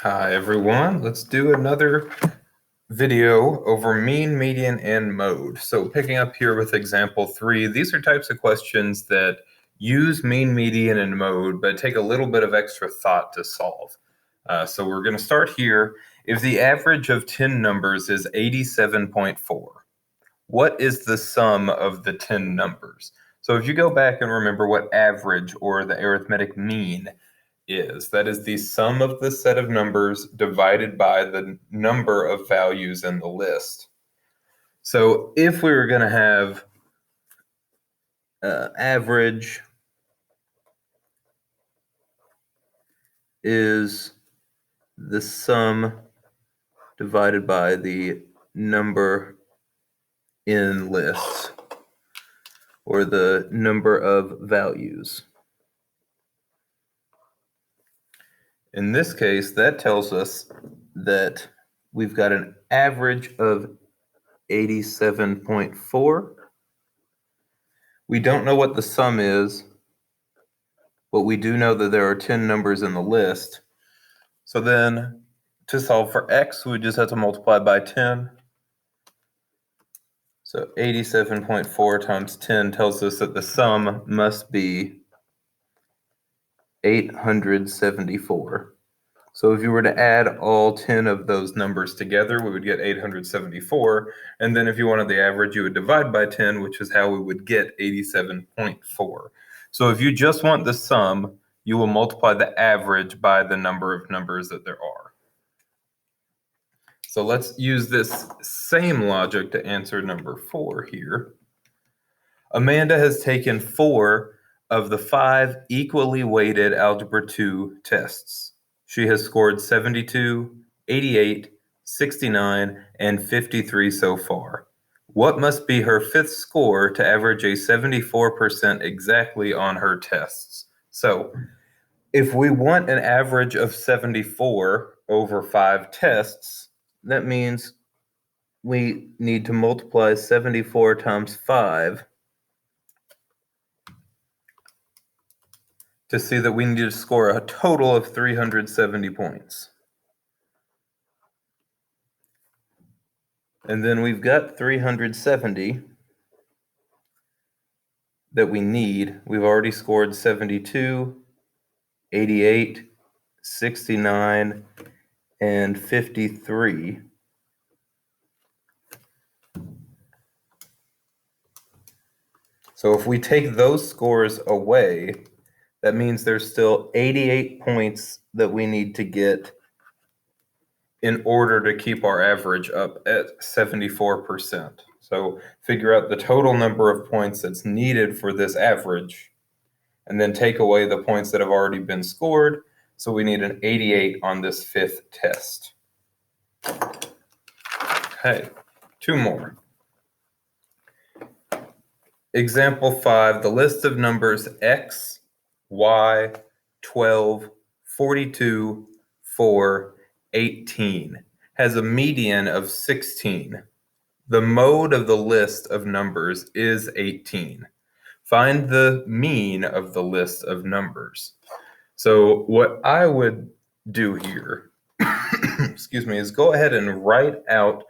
Hi everyone, let's do another video over mean, median, and mode. So picking up here with example 3, these are types of questions that use mean, median, and mode, but take a little bit of extra thought to solve. So we're going to start here. If the average of 10 numbers is 87.4, what is the sum of the 10 numbers? So if you go back and remember what average or the arithmetic mean is, that is the sum of the set of numbers divided by the number of values in the list. So if we were going to have average is the sum divided by the number in lists, or the number of values. In this case, that tells us that we've got an average of 87.4. We don't know what the sum is, but we do know that there are 10 numbers in the list. So then to solve for x, we just have to multiply by 10. So 87.4 times 10 tells us that the sum must be 874. So if you were to add all 10 of those numbers together, we would get 874. And then if you wanted the average, you would divide by 10, which is how we would get 87.4. So if you just want the sum, you will multiply the average by the number of numbers that there are. So let's use this same logic to answer number 4 here. Amanda has taken 4 of the 5 equally weighted Algebra II tests. She has scored 72, 88, 69, and 53 so far. What must be her 5th score to average a 74% exactly on her tests? So if we want an average of 74 over 5 tests, that means we need to multiply 74 times 5 to see that we need to score a total of 370 points. And then we've got 370 that we need. We've already scored 72, 88, 69, and 53. So if we take those scores away, that means there's still 88 points that we need to get in order to keep our average up at 74%. So figure out the total number of points that's needed for this average, and then take away the points that have already been scored. So we need an 88 on this 5th test. Okay, 2 more. Example 5, the list of numbers x, y, 12, 42, 4, 18 has a median of 16. The mode of the list of numbers is 18. Find the mean of the list of numbers. So what I would do here, excuse me, is go ahead and write out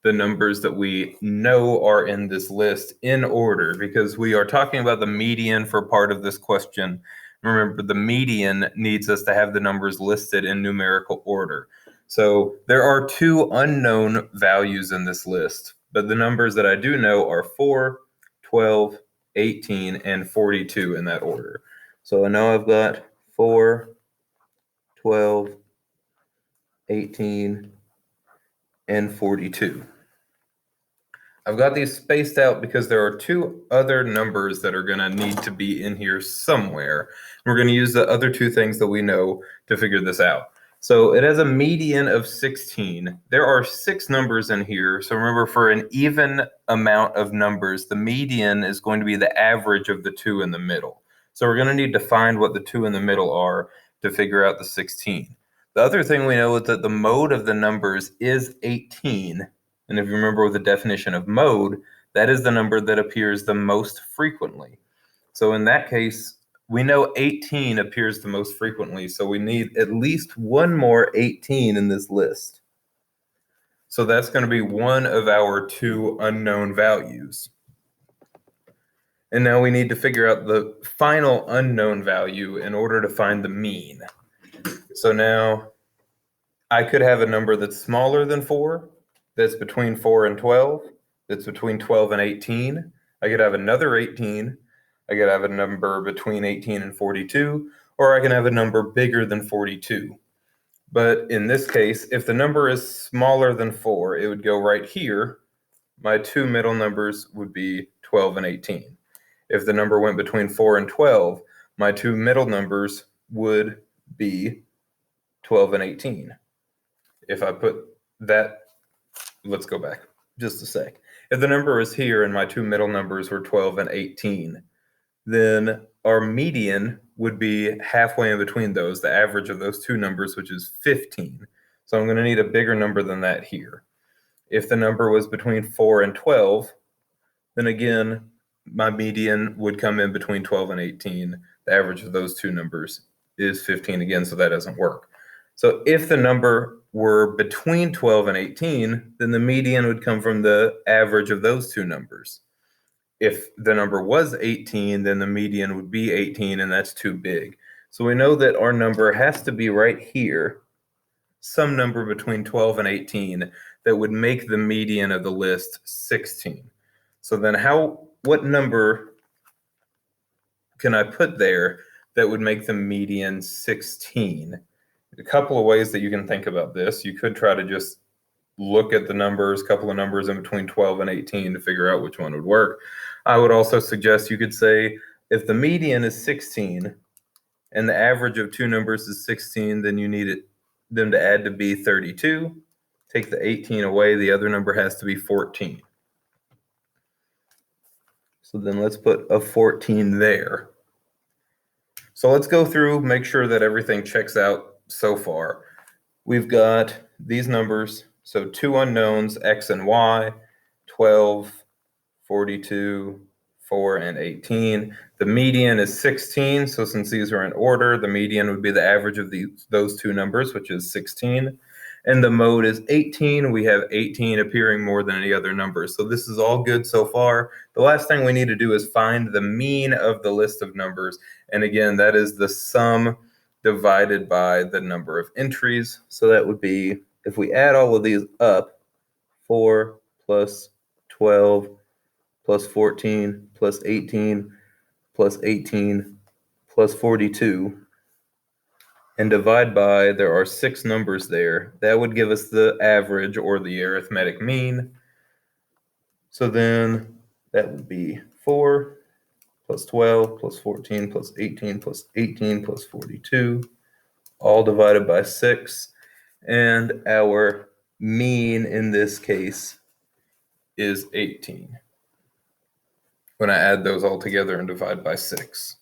the numbers that we know are in this list in order, because we are talking about the median for part of this question. Remember, the median needs us to have the numbers listed in numerical order. So there are 2 unknown values in this list, but the numbers that I do know are 4, 12, 18, and 42 in that order. So I know I've got 4, 12, 18, and 42. I've got these spaced out because there are 2 other numbers that are going to need to be in here somewhere. We're going to use the other 2 things that we know to figure this out. So it has a median of 16. There are 6 numbers in here. So remember, for an even amount of numbers, the median is going to be the average of the 2 in the middle. So we're going to need to find what the 2 in the middle are to figure out the 16. The other thing we know is that the mode of the numbers is 18. And if you remember with the definition of mode, that is the number that appears the most frequently. So in that case, we know 18 appears the most frequently, so we need at least one more 18 in this list. So that's going to be one of our two unknown values. And now we need to figure out the final unknown value in order to find the mean. So now I could have a number that's smaller than 4, that's between 4 and 12, that's between 12 and 18. I could have another 18. I could have a number between 18 and 42, or I can have a number bigger than 42. But in this case, if the number is smaller than 4, it would go right here. My two middle numbers would be 12 and 18. If the number went between 4 and 12, my two middle numbers would be 12 and 18. If I put that, let's go back just a sec. If the number is here and my two middle numbers were 12 and 18, then our median would be halfway in between those, the average of those two numbers, which is 15. So I'm going to need a bigger number than that here. If the number was between 4 and 12, then again, my median would come in between 12 and 18. The average of those two numbers is 15 again, so that doesn't work. So if the number were between 12 and 18, then the median would come from the average of those two numbers. If the number was 18, then the median would be 18, and that's too big. So we know that our number has to be right here, some number between 12 and 18, that would make the median of the list 16. So then what number can I put there that would make the median 16? A couple of ways that you can think about this. You could try to just look at the numbers, couple of numbers in between 12 and 18 to figure out which one would work. I would also suggest you could say if the median is 16 and the average of two numbers is 16, then you need them to add to be 32. Take the 18 away, the other number has to be 14. So then let's put a 14 there. So let's go through, make sure that everything checks out so far. We've got these numbers, so two unknowns, x and y, 12, 42, 4, and 18. The median is 16, so since these are in order, the median would be the average of those two numbers, which is 16. And the mode is 18. We have 18 appearing more than any other number. So this is all good so far. The last thing we need to do is find the mean of the list of numbers. And again, that is the sum divided by the number of entries. So that would be, if we add all of these up, 4 plus 12 plus 14 plus 18 plus 18 plus 42, and divide by, there are 6 numbers there. That would give us the average or the arithmetic mean. So then that would be 4 plus 12 plus 14 plus 18 plus 18 plus 42, all divided by 6. And our mean in this case is 18 when I add those all together and divide by 6.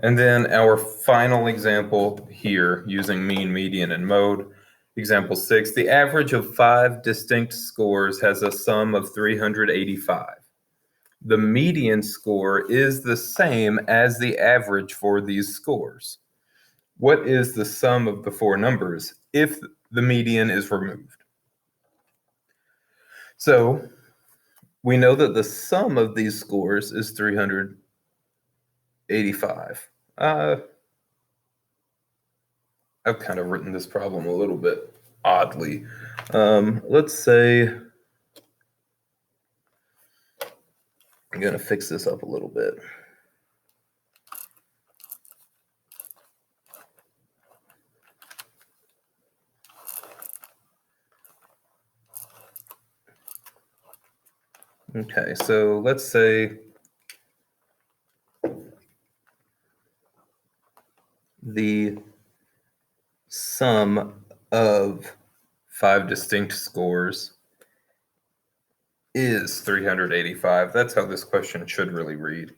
And then our final example here using mean, median, and mode. Example 6, the average of 5 distinct scores has a sum of 385. The median score is the same as the average for these scores. What is the sum of the four numbers if the median is removed? So we know that the sum of these scores is 385. I've kind of written this problem a little bit oddly. Let's say I'm going to fix this up a little bit. Okay, so let's say the sum of 5 distinct scores is 385. That's how this question should really read.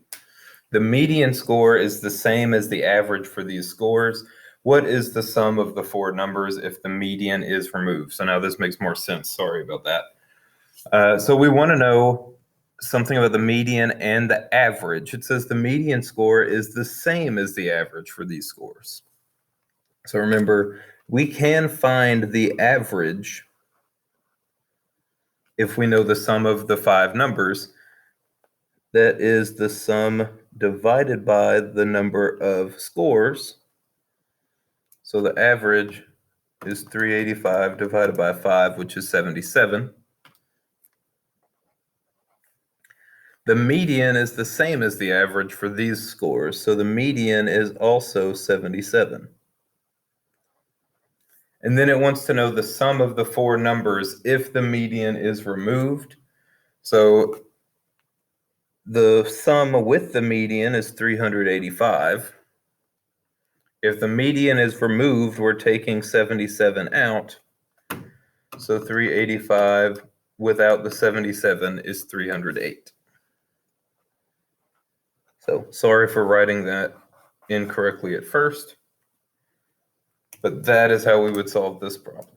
The median score is the same as the average for these scores. What is the sum of the four numbers if the median is removed? So now this makes more sense. Sorry about that. So we want to know something about the median and the average. It says the median score is the same as the average for these scores. So remember, we can find the average if we know the sum of the 5 numbers. That is the sum divided by the number of scores. So the average is 385 divided by 5, which is 77. The median is the same as the average for these scores, so the median is also 77. And then it wants to know the sum of the 4 numbers if the median is removed. So the sum with the median is 385. If the median is removed, we're taking 77 out. So 385 without the 77 is 308. So sorry for writing that incorrectly at first, but that is how we would solve this problem.